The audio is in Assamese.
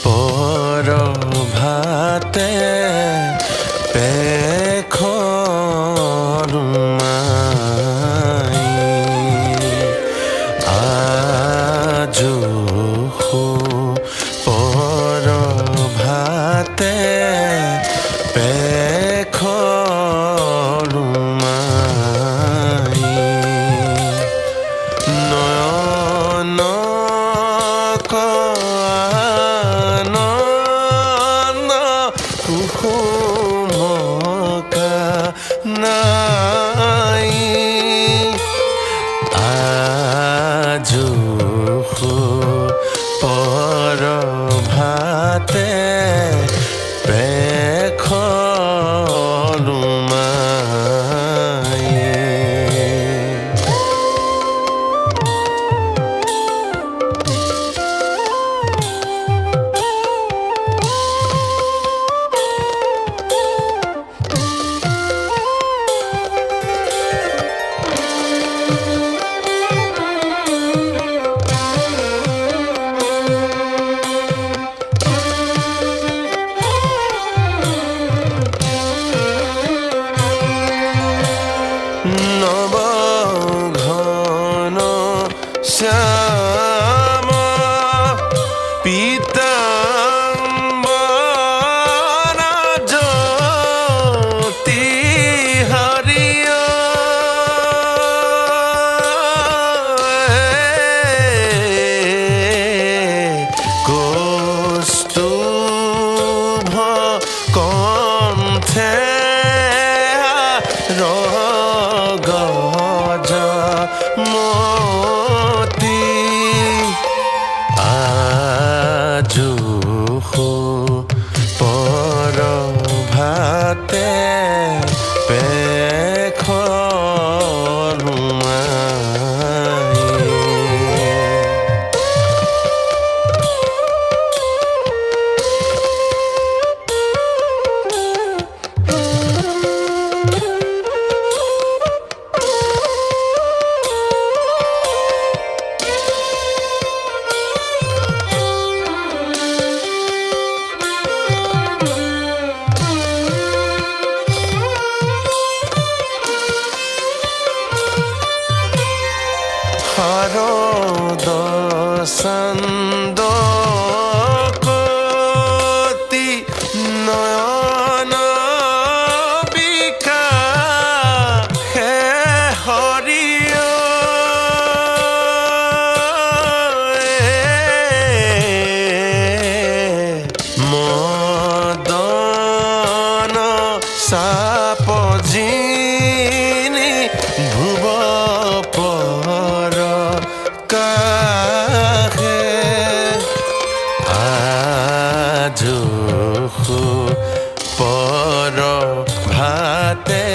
পৰ ভাতে পেখৰ মাই আজো পৰ ভাতে পেখৰ মাই নয়ন আনন্দ কুসুমকা নাই আজো পৰ ভাতে পেখৰ মাই নব ঘন শ্যাম পীতাম্বৰ জ্যোতি হৰিয় কৌস্তুভ কণ্ঠে গজ মতি আজো পৰ ভাতে পেখৰ মাই হৰদ সন্দ কতি নয়ন বিকা হে হৰিয় মদন সাপজিনি ভুব পৰ কাহে আজো পৰ ভাতে